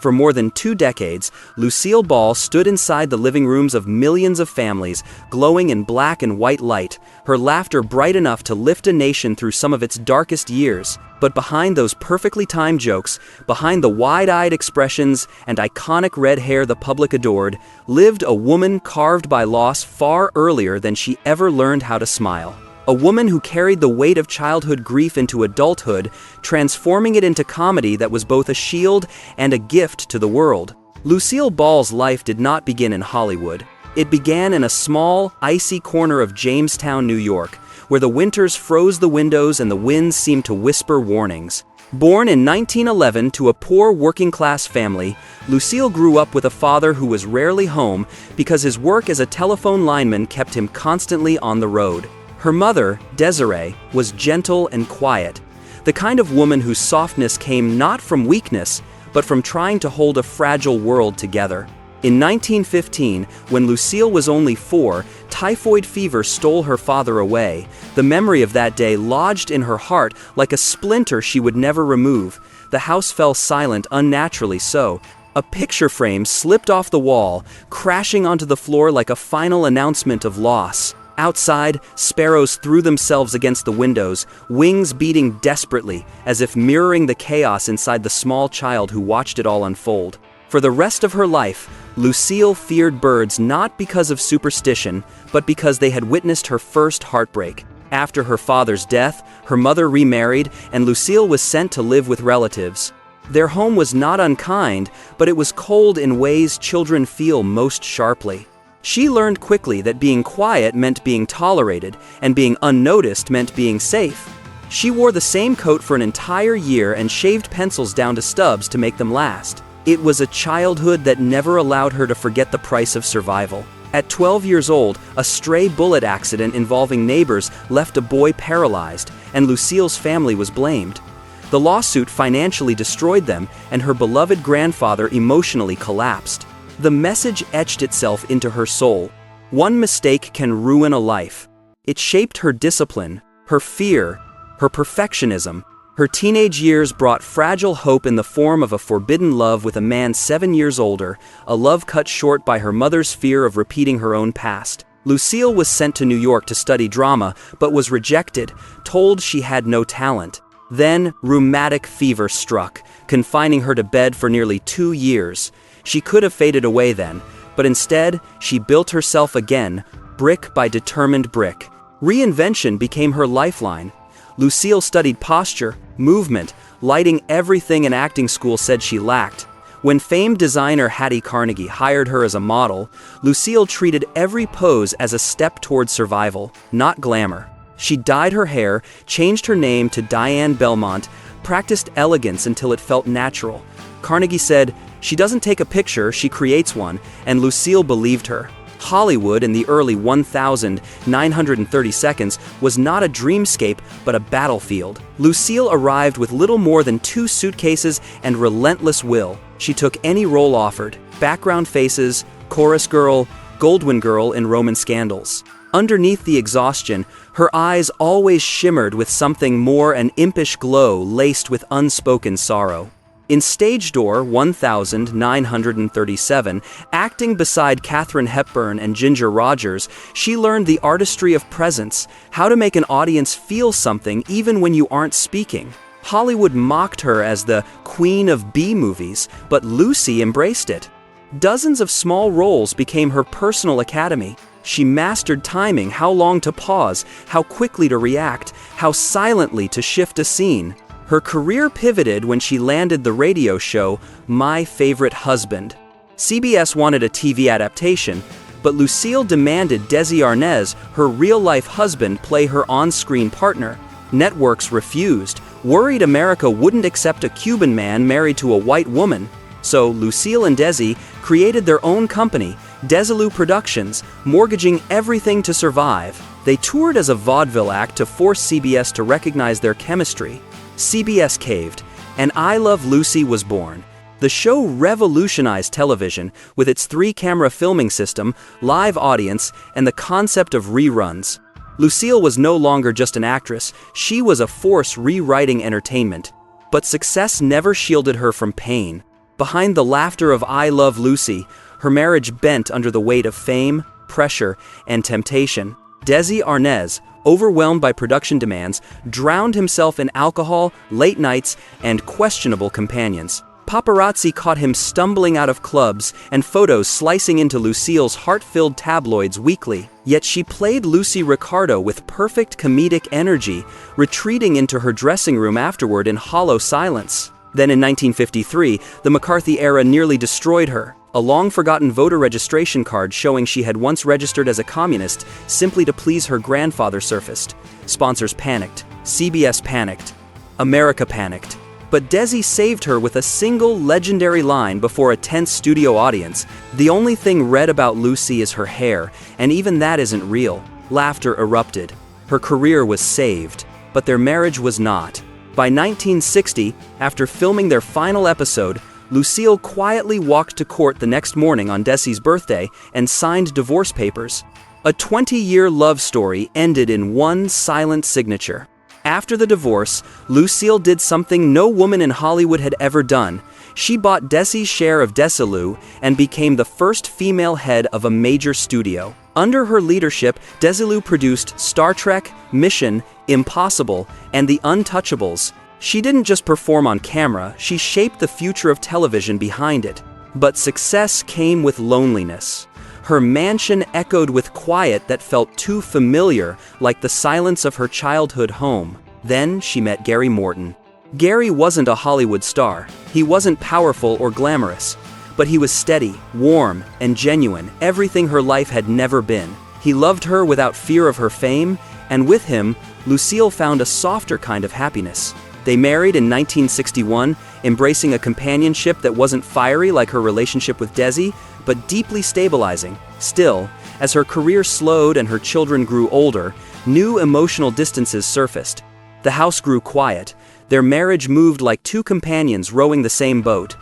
For more than 2 decades, Lucille Ball stood inside the living rooms of millions of families, glowing in black and white light, her laughter bright enough to lift a nation through some of its darkest years. But behind those perfectly timed jokes, behind the wide-eyed expressions and iconic red hair the public adored, lived a woman carved by loss far earlier than she ever learned how to smile. A woman who carried the weight of childhood grief into adulthood, transforming it into comedy that was both a shield and a gift to the world. Lucille Ball's life did not begin in Hollywood. It began in a small, icy corner of Jamestown, New York, where the winters froze the windows and the winds seemed to whisper warnings. Born in 1911 to a poor working-class family, Lucille grew up with a father who was rarely home because his work as a telephone lineman kept him constantly on the road. Her mother, Desiree, was gentle and quiet, the kind of woman whose softness came not from weakness, but from trying to hold a fragile world together. In 1915, when Lucille was only 4, typhoid fever stole her father away. The memory of that day lodged in her heart like a splinter she would never remove. The house fell silent, unnaturally so. A picture frame slipped off the wall, crashing onto the floor like a final announcement of loss. Outside, sparrows threw themselves against the windows, wings beating desperately, as if mirroring the chaos inside the small child who watched it all unfold. For the rest of her life, Lucille feared birds not because of superstition, but because they had witnessed her first heartbreak. After her father's death, her mother remarried, and Lucille was sent to live with relatives. Their home was not unkind, but it was cold in ways children feel most sharply. She learned quickly that being quiet meant being tolerated, and being unnoticed meant being safe. She wore the same coat for an entire year and shaved pencils down to stubs to make them last. It was a childhood that never allowed her to forget the price of survival. At 12 years old, a stray bullet accident involving neighbors left a boy paralyzed, and Lucille's family was blamed. The lawsuit financially destroyed them, and her beloved grandfather emotionally collapsed. The message etched itself into her soul. One mistake can ruin a life. It shaped her discipline, her fear, her perfectionism. Her teenage years brought fragile hope in the form of a forbidden love with a man 7 years older, a love cut short by her mother's fear of repeating her own past. Lucille was sent to New York to study drama, but was rejected, told she had no talent. Then, rheumatic fever struck, confining her to bed for nearly 2 years. She could have faded away then, but instead, she built herself again, brick by determined brick. Reinvention became her lifeline. Lucille studied posture, movement, lighting, everything an acting school said she lacked. When famed designer Hattie Carnegie hired her as a model, Lucille treated every pose as a step toward survival, not glamour. She dyed her hair, changed her name to Diane Belmont, practiced elegance until it felt natural. Carnegie said, "She doesn't take a picture, she creates one," and Lucille believed her. Hollywood in the early 1930 seconds was not a dreamscape, but a battlefield. Lucille arrived with little more than 2 suitcases and relentless will. She took any role offered: background faces, chorus girl, Goldwyn girl in Roman scandals. Underneath the exhaustion, her eyes always shimmered with something more, an impish glow laced with unspoken sorrow. In Stage Door 1937, acting beside Katharine Hepburn and Ginger Rogers, she learned the artistry of presence, how to make an audience feel something even when you aren't speaking. Hollywood mocked her as the queen of B-movies, but Lucy embraced it. Dozens of small roles became her personal academy. She mastered timing, how long to pause, how quickly to react, how silently to shift a scene. Her career pivoted when she landed the radio show My Favorite Husband. CBS wanted a TV adaptation, but Lucille demanded Desi Arnaz, her real-life husband, play her on-screen partner. Networks refused, worried America wouldn't accept a Cuban man married to a white woman. So Lucille and Desi created their own company, Desilu Productions, mortgaging everything to survive. They toured as a vaudeville act to force CBS to recognize their chemistry. CBS caved, and I Love Lucy was born. The show revolutionized television with its 3-camera filming system, live audience, and the concept of reruns. Lucille was no longer just an actress, she was a force rewriting entertainment. But success never shielded her from pain. Behind the laughter of "I Love Lucy," her marriage bent under the weight of fame, pressure, and temptation. Desi Arnaz, overwhelmed by production demands, drowned himself in alcohol, late nights, and questionable companions. Paparazzi caught him stumbling out of clubs and photos slicing into Lucille's heart-filled tabloids weekly. Yet she played Lucy Ricardo with perfect comedic energy, retreating into her dressing room afterward in hollow silence. Then in 1953, the McCarthy era nearly destroyed her. A long-forgotten voter registration card showing she had once registered as a communist simply to please her grandfather surfaced. Sponsors panicked. CBS panicked. America panicked. But Desi saved her with a single legendary line before a tense studio audience. "The only thing red about Lucy is her hair, and even that isn't real." Laughter erupted. Her career was saved, but their marriage was not. By 1960, after filming their final episode, Lucille quietly walked to court the next morning on Desi's birthday and signed divorce papers. A 20-year love story ended in one silent signature. After the divorce, Lucille did something no woman in Hollywood had ever done. She bought Desi's share of Desilu and became the first female head of a major studio. Under her leadership, Desilu produced Star Trek, Mission, Impossible, and The Untouchables. She didn't just perform on camera, she shaped the future of television behind it. But success came with loneliness. Her mansion echoed with quiet that felt too familiar, like the silence of her childhood home. Then she met Gary Morton. Gary wasn't a Hollywood star. He wasn't powerful or glamorous. But he was steady, warm, and genuine, everything her life had never been. He loved her without fear of her fame, and with him, Lucille found a softer kind of happiness. They married in 1961, embracing a companionship that wasn't fiery like her relationship with Desi, but deeply stabilizing. Still, as her career slowed and her children grew older, new emotional distances surfaced. The house grew quiet. Their marriage moved like two companions rowing the same boat.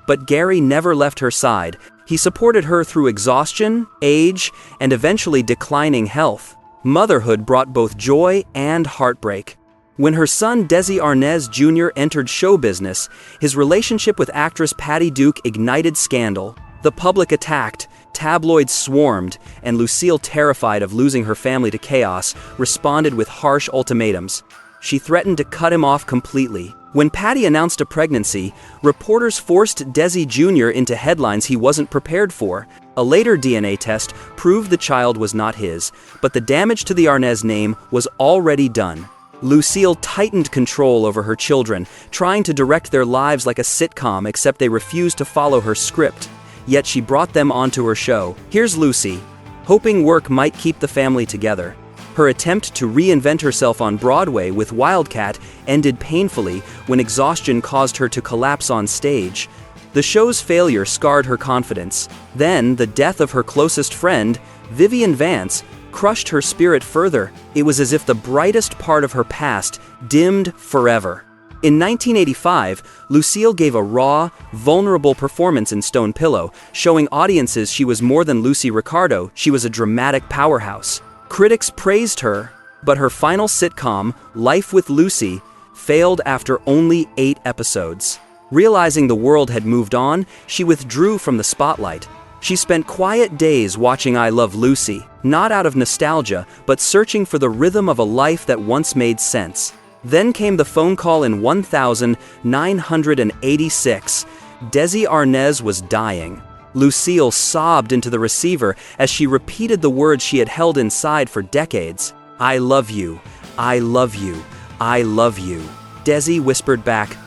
But Gary never left her side. He supported her through exhaustion, age, and eventually declining health. Motherhood brought both joy and heartbreak. When her son Desi Arnaz Jr. entered show business, his relationship with actress Patty Duke ignited scandal. The public attacked, tabloids swarmed, and Lucille, terrified of losing her family to chaos, responded with harsh ultimatums. She threatened to cut him off completely. When Patty announced a pregnancy, reporters forced Desi Jr. into headlines he wasn't prepared for. A later DNA test proved the child was not his, but the damage to the Arnaz name was already done. Lucille tightened control over her children, trying to direct their lives like a sitcom, except they refused to follow her script. Yet she brought them onto her show. Here's Lucy, hoping work might keep the family together. Her attempt to reinvent herself on Broadway with Wildcat ended painfully when exhaustion caused her to collapse on stage. The show's failure scarred her confidence. Then, the death of her closest friend, Vivian Vance, crushed her spirit further. It was as if the brightest part of her past dimmed forever. In 1985, Lucille gave a raw, vulnerable performance in Stone Pillow, showing audiences she was more than Lucy Ricardo, she was a dramatic powerhouse. Critics praised her, but her final sitcom, Life with Lucy, failed after only 8 episodes. Realizing the world had moved on, she withdrew from the spotlight. She spent quiet days watching I Love Lucy, not out of nostalgia, but searching for the rhythm of a life that once made sense. Then came the phone call in 1986. Desi Arnaz was dying. Lucille sobbed into the receiver as she repeated the words she had held inside for decades. "I love you. I love you. I love you." Desi whispered back,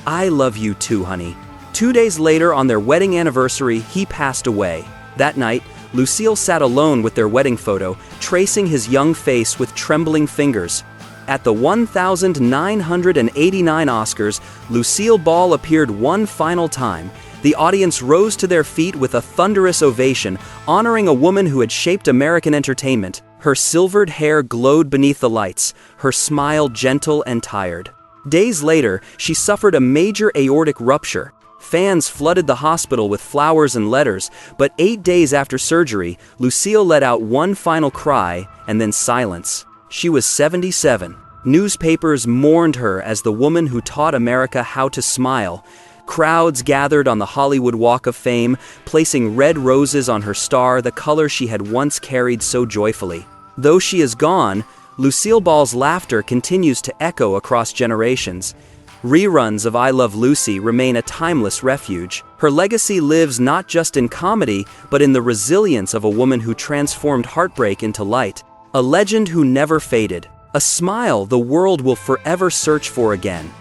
"I love you too, honey." 2 days later, on their wedding anniversary, he passed away. That night, Lucille sat alone with their wedding photo, tracing his young face with trembling fingers. At the 1989 Oscars, Lucille Ball appeared one final time. The audience rose to their feet with a thunderous ovation, honoring a woman who had shaped American entertainment. Her silvered hair glowed beneath the lights, her smile gentle and tired. Days later, she suffered a major aortic rupture. Fans flooded the hospital with flowers and letters, but 8 days after surgery, Lucille let out one final cry, and then silence. She was 77. Newspapers mourned her as the woman who taught America how to smile. Crowds gathered on the Hollywood Walk of Fame, placing red roses on her star, the color she had once carried so joyfully. Though she is gone, Lucille Ball's laughter continues to echo across generations. Reruns of I Love Lucy remain a timeless refuge. Her legacy lives not just in comedy, but in the resilience of a woman who transformed heartbreak into light. A legend who never faded. A smile the world will forever search for again.